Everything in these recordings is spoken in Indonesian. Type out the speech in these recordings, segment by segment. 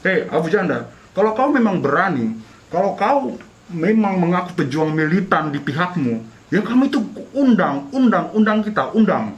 Hei, Abu Janda, kalau kau memang berani, kalau kau memang mengaku pejuang militan di pihakmu, ya kamu itu undang kita, undang.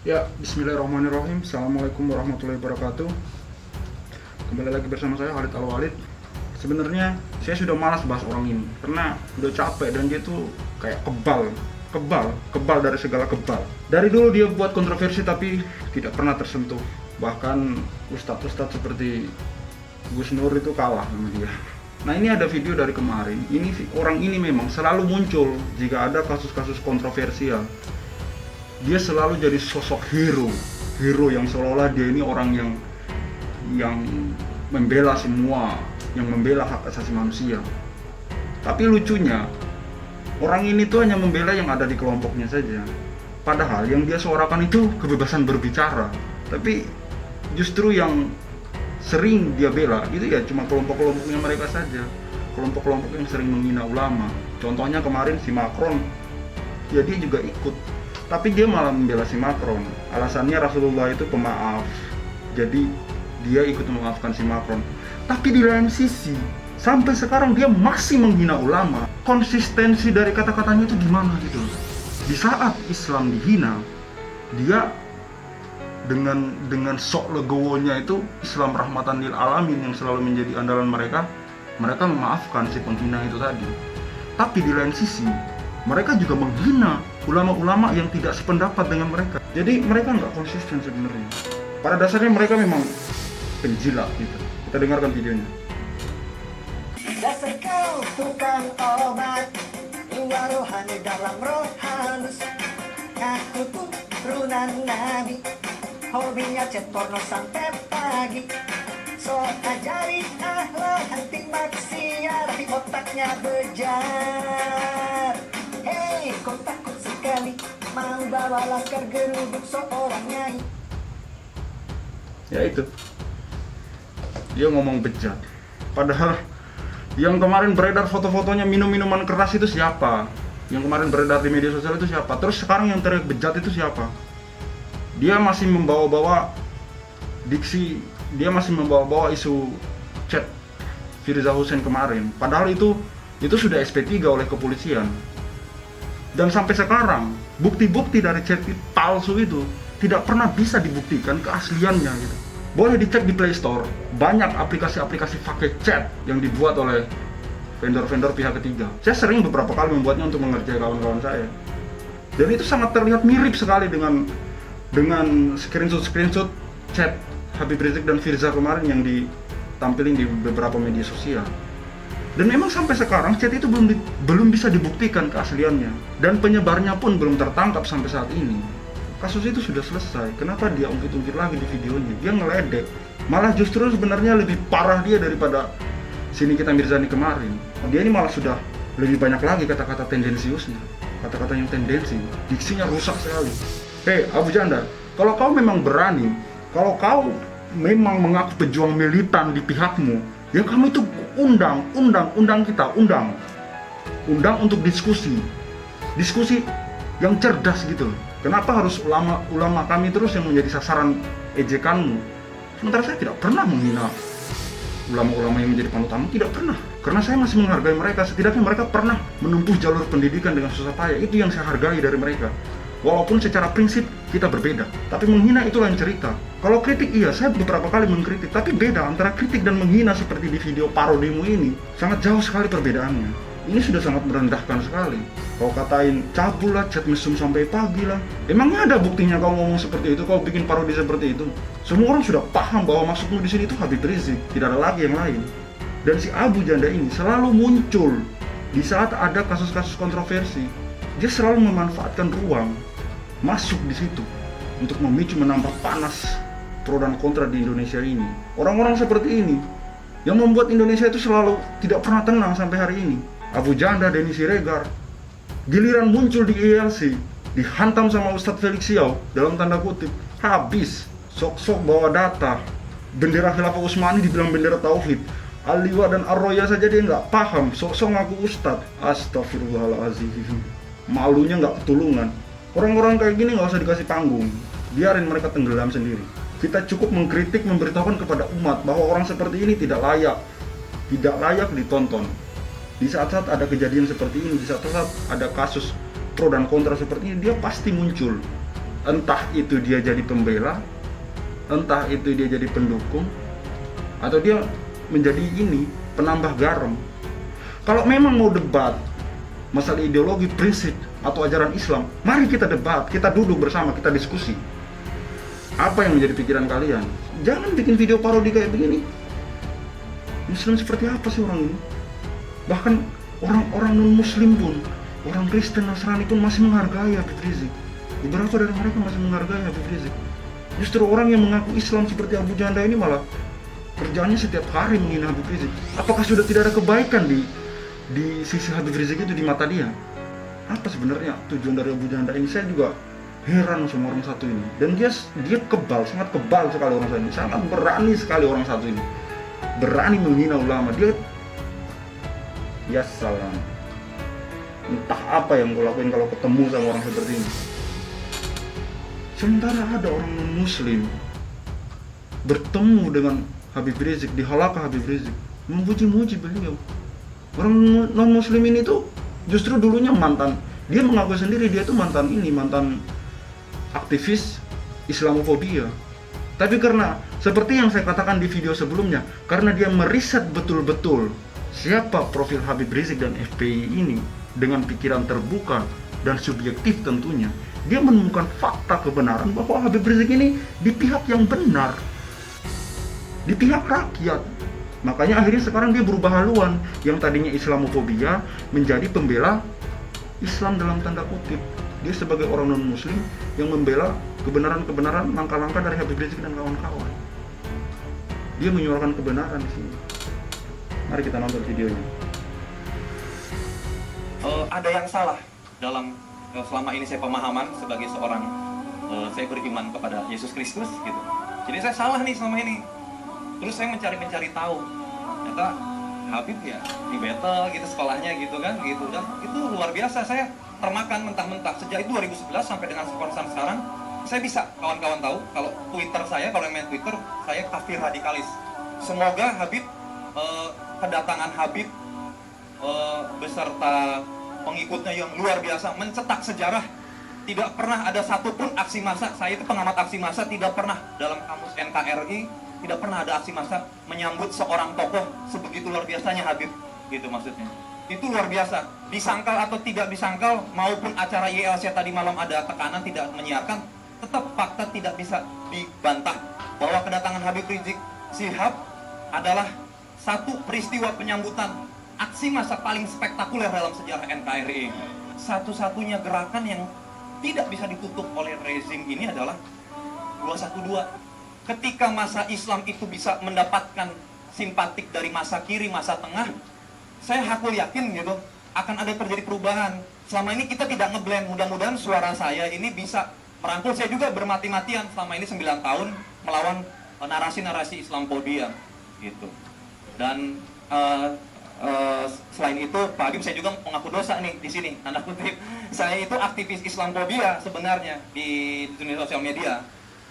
Ya, bismillahirrahmanirrahim. Assalamualaikum warahmatullahi wabarakatuh. Kembali lagi bersama saya Khalid Al-Walid. Sebenarnya saya sudah malas bahas orang ini karena udah capek dan dia tuh kayak kebal dari segala kebal. Dari dulu dia buat kontroversi tapi tidak pernah tersentuh. Bahkan ustadz seperti Gus Nur itu kalah sama dia. Nah, ini ada video dari kemarin. Orang ini memang selalu muncul jika ada kasus-kasus kontroversial. Dia selalu jadi sosok hero yang seolah-olah dia ini orang yang membela semua, yang membela hak asasi manusia. Tapi lucunya, orang ini tuh hanya membela yang ada di kelompoknya saja. Padahal yang dia suarakan itu kebebasan berbicara. Tapi justru yang sering dia bela itu ya cuma kelompok-kelompoknya mereka saja. Kelompok-kelompok yang sering menghina ulama. Contohnya kemarin si Macron, ya dia juga ikut. Tapi dia malah membela si Macron. Alasannya Rasulullah itu pemaaf. Jadi dia ikut memaafkan si Macron. Tapi di lain sisi, sampai sekarang dia masih menghina ulama. Konsistensi dari kata-katanya itu gimana gitu. Di saat Islam dihina, dia dengan sok legowonya itu Islam rahmatan lil alamin yang selalu menjadi andalan mereka memaafkan si penghina itu tadi. Tapi di lain sisi, mereka juga menghina ulama-ulama yang tidak sependapat dengan mereka. Jadi mereka nggak konsisten sebenarnya. Pada dasarnya mereka memang penjilat gitu. Kita dengarkan videonya. Dasar kau tukang obat, jiwa rohani dalam roh halus. Aku tuh turunan nabi, hobinya chat porno sampai pagi. So ajari akhlak anti maksiat, tapi otaknya bejar. Hei, kau takut sekali mau bawa laskar geruduk seorang nyai. Ya itu, dia ngomong bejat. Padahal yang kemarin beredar foto-fotonya minum-minuman keras itu siapa? Yang kemarin beredar di media sosial itu siapa? Terus sekarang yang teriak bejat itu siapa? Dia masih membawa-bawa diksi, dia masih membawa-bawa isu chat Firza Hussein kemarin. Padahal itu sudah SP3 oleh kepolisian. Dan sampai sekarang bukti-bukti dari chat palsu itu tidak pernah bisa dibuktikan keasliannya gitu. Boleh dicek di Play Store, banyak aplikasi-aplikasi pakai chat yang dibuat oleh vendor-vendor pihak ketiga. Saya sering beberapa kali membuatnya untuk mengerjai kawan-kawan saya. Dan itu sangat terlihat mirip sekali dengan screenshot chat Habib Rizik dan Firza kemarin yang ditampilin di beberapa media sosial. Dan memang sampai sekarang chat itu belum bisa dibuktikan keasliannya, dan penyebarnya pun belum tertangkap sampai saat ini. Kasus itu sudah selesai, kenapa dia ungkit-ungkit lagi di videonya? Dia ngeledek, malah justru sebenarnya lebih parah dia daripada si Nikita Mirzani kemarin. Dia ini malah sudah lebih banyak lagi kata-kata tendensiusnya, kata-kata yang tendensi, diksinya rusak sekali. Hei Abu Janda, kalau kau memang berani, kalau kau memang mengaku pejuang militan di pihakmu, ya kamu itu undang kita, undang untuk diskusi yang cerdas gitu. Kenapa harus ulama kami terus yang menjadi sasaran ejekanmu? Sementara saya tidak pernah menghina ulama-ulama yang menjadi panutanmu, tidak pernah. Karena saya masih menghargai mereka, setidaknya mereka pernah menempuh jalur pendidikan dengan susah payah. Itu yang saya hargai dari mereka. Walaupun secara prinsip kita berbeda, tapi menghina itu lain cerita. Kalau kritik, iya, saya beberapa kali mengkritik, tapi beda antara kritik dan menghina seperti di video parodimu ini. Sangat jauh sekali perbedaannya. Ini sudah sangat merendahkan sekali. Kau katain cabul lah, chat mesum sampai pagi lah. Emangnya ada buktinya kau ngomong seperti itu, kau bikin parodi seperti itu? Semua orang sudah paham bahwa maksudmu di sini itu Habib Rizik, tidak ada lagi yang lain. Dan si Abu Janda ini selalu muncul di saat ada kasus-kasus kontroversi. Dia selalu memanfaatkan ruang masuk di situ untuk memicu menambah panas pro dan kontra di Indonesia ini. Orang-orang seperti ini yang membuat Indonesia itu selalu tidak pernah tenang sampai hari ini. Abu Janda, Denny Siregar, giliran muncul di ILC, dihantam sama Ustadz Felix Xiao dalam tanda kutip, habis. Sok-sok bawa data, bendera Khilafah Utsmani dibilang bendera tauhid, Al-Liwa dan Ar-Roya saja dia nggak paham, sok-sok ngaku ustadz. Astagfirullahaladzim, malunya nggak ketulungan. Orang-orang kayak gini nggak usah dikasih panggung, biarin mereka tenggelam sendiri. Kita cukup mengkritik, memberitahukan kepada umat bahwa orang seperti ini tidak layak ditonton. Di saat-saat ada kejadian seperti ini, di saat-saat ada kasus pro dan kontra seperti ini, dia pasti muncul. Entah itu dia jadi pembela, entah itu dia jadi pendukung, atau dia menjadi penambah garam. Kalau memang mau debat masalah ideologi, prinsip, atau ajaran Islam, mari kita debat, kita duduk bersama, kita diskusi. Apa yang menjadi pikiran kalian? Jangan bikin video parodi kayak begini. Muslim seperti apa sih orang ini? Bahkan orang-orang non-Muslim pun, orang Kristen, Nasrani pun masih menghargai Habib Rizik. Beberapa dari mereka masih menghargai Habib Rizik. Justru orang yang mengaku Islam seperti Abu Janda ini malah kerjaannya setiap hari menghina Habib Rizik. Apakah sudah tidak ada kebaikan di sisi Habib Rizik itu di mata dia? Apa sebenarnya tujuan dari Abu Janda ini? Saya juga heran sama orang satu ini. Dan dia kebal, sangat kebal sekali orang satu ini. Sangat berani sekali orang satu ini. Berani menghina ulama. Dia, ya salam, entah apa yang kau lakuin kalau ketemu sama orang seperti ini. Sementara ada orang non-Muslim bertemu dengan Habib Rizik di halaqah Habib Rizik, memuji-muji beliau. Orang non-Muslim ini tuh justru dulunya mantan, dia mengaku sendiri dia tuh mantan aktivis Islamofobia. Tapi karena seperti yang saya katakan di video sebelumnya, karena dia meriset betul-betul siapa profil Habib Rizik dan FPI ini dengan pikiran terbuka dan subjektif tentunya, dia menemukan fakta kebenaran bahwa Habib Rizik ini di pihak yang benar, di pihak rakyat. Makanya akhirnya sekarang dia berubah haluan, yang tadinya Islamofobia menjadi pembela Islam dalam tanda kutip. Dia sebagai orang non-Muslim yang membela kebenaran-kebenaran, langkah-langkah dari Habib Rizik dan kawan-kawan. Dia menyuarakan kebenaran di sini. Mari kita nonton videonya. Ada yang salah dalam selama ini saya pemahaman sebagai seorang saya beriman kepada Yesus Kristus gitu. Jadi saya salah nih selama ini. Terus saya mencari tahu. Ternyata Habib ya di battle gitu sekolahnya gitu kan gitu, dan itu luar biasa. Saya termakan mentah-mentah sejak itu 2011 sampai dengan sekarang. Saya bisa kawan-kawan tahu kalau Twitter saya, kalau yang main Twitter, saya kafir radikalis. Semoga Habib kedatangan Habib beserta pengikutnya yang luar biasa mencetak sejarah. Tidak pernah ada satupun aksi massa, saya itu pengamat aksi massa, tidak pernah dalam kamus NKRI tidak pernah ada aksi massa menyambut seorang tokoh sebegitu luar biasanya Habib, gitu maksudnya. Itu luar biasa, disangkal atau tidak disangkal, maupun acara YLC tadi malam ada tekanan tidak menyiarkan, tetap fakta tidak bisa dibantah bahwa kedatangan Habib Rizik Syihab adalah satu peristiwa penyambutan aksi massa paling spektakuler dalam sejarah NKRI. Satu-satunya gerakan yang tidak bisa ditutup oleh rezim ini adalah 212. Ketika masa Islam itu bisa mendapatkan simpatik dari masa kiri, masa tengah, saya hakul yakin gitu akan ada terjadi perubahan. Selama ini kita tidak ngeblend, mudah-mudahan suara saya ini bisa merangkul. Saya juga bermati-matian selama ini 9 tahun melawan narasi-narasi Islamophobia gitu. Dan selain itu, Pak Habib, saya juga mengaku dosa nih di sini, tanda kutip. Saya itu aktivis Islamophobia sebenarnya di dunia sosial media.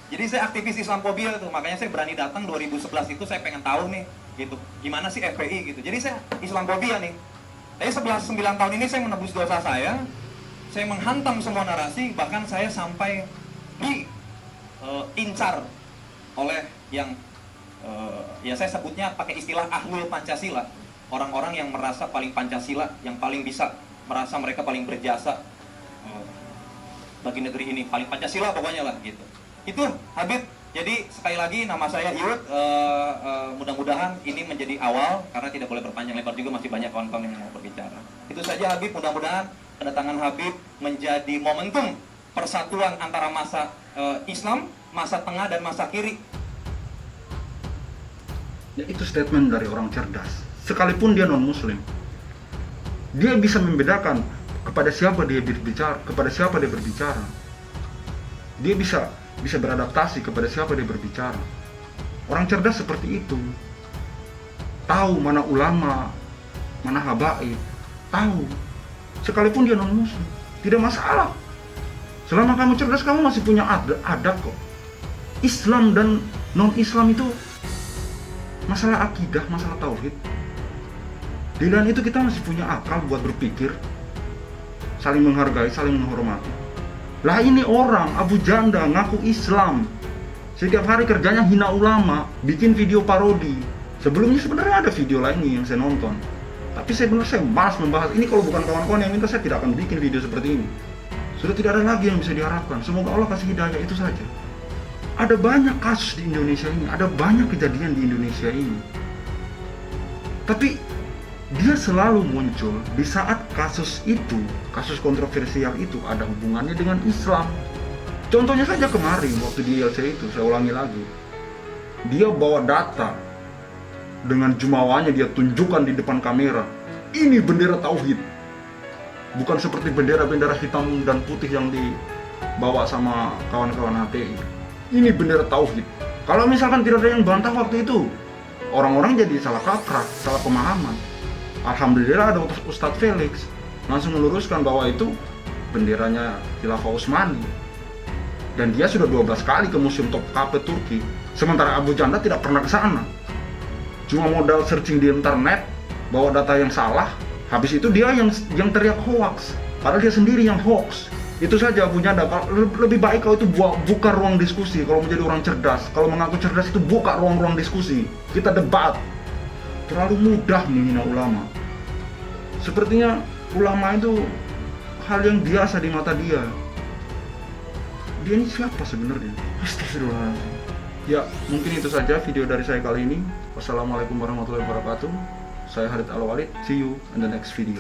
Jadi saya aktivis Islamophobia tuh, makanya saya berani datang 2011 itu, saya pengen tahu nih gitu, gimana sih FPI gitu. Jadi saya Islamophobia nih. Tapi 9 tahun ini saya menebus dosa saya menghantam semua narasi, bahkan saya sampai diincar oleh yang ya saya sebutnya pakai istilah ahlul Pancasila, orang-orang yang merasa paling Pancasila, yang paling bisa merasa mereka paling berjasa bagi negeri ini, paling Pancasila pokoknya lah gitu. Itu Habib. Jadi sekali lagi nama saya Yud, mudah-mudahan ini menjadi awal, karena tidak boleh berpanjang lebar juga, masih banyak kawan-kawan yang mau berbicara. Itu saja Habib, mudah-mudahan kedatangan Habib menjadi momentum persatuan antara masa Islam, masa tengah dan masa kiri. Ya, itu statement dari orang cerdas. Sekalipun dia non-Muslim, dia bisa membedakan kepada siapa dia berbicara. Dia bisa beradaptasi kepada siapa dia berbicara. Orang cerdas seperti itu. tahu mana ulama, mana habaib, tahu. Sekalipun dia non muslim, tidak masalah. Selama kamu cerdas, kamu masih punya adab kok. Islam dan non Islam itu masalah akidah, masalah tauhid. Di lain itu kita masih punya akal buat berpikir, saling menghargai, saling menghormati. Lah ini orang Abu Janda ngaku Islam, setiap hari kerjanya hina ulama, bikin video parodi. Sebelumnya sebenarnya ada video lainnya yang saya nonton, tapi saya malas membahas ini. Kalau bukan kawan-kawan yang minta, saya tidak akan bikin video seperti ini. Sudah tidak ada lagi yang bisa diharapkan. Semoga Allah kasih hidayah, itu saja. Ada banyak kasus di Indonesia ini, ada banyak kejadian di Indonesia ini, tapi dia selalu muncul di saat kasus itu, kasus kontroversial itu ada hubungannya dengan Islam. Contohnya saja kemarin waktu di ILC itu, saya ulangi lagi, dia bawa data dengan jumawanya, dia tunjukkan di depan kamera, ini bendera tauhid, bukan seperti bendera-bendera hitam dan putih yang dibawa sama kawan-kawan HTI. Ini bendera tauhid. Kalau misalkan tidak ada yang bantah waktu itu, orang-orang jadi salah kaprah, salah pemahaman. Alhamdulillah ada Ustadz Felix langsung meluruskan bahwa itu benderanya Khilafah Utsmani. Dan dia sudah 12 kali ke Museum Topkapi Turki. Sementara Abu Janda tidak pernah ke sana. Cuma modal searching di internet, bawa data yang salah, habis itu dia yang teriak hoax. Padahal dia sendiri yang hoax. Itu saja Abu Janda. Lebih baik kau itu buka ruang diskusi. Kalau menjadi orang cerdas, kalau mengaku cerdas itu buka ruang-ruang diskusi. Kita debat. Terlalu mudah menghina ulama. Sepertinya ulama itu hal yang biasa di mata dia. Dia ini siapa sebenarnya? Astagfirullahaladzim. Ya, mungkin itu saja video dari saya kali ini. Wassalamualaikum warahmatullahi wabarakatuh. Saya Khalid Al-Walid. See you in the next video.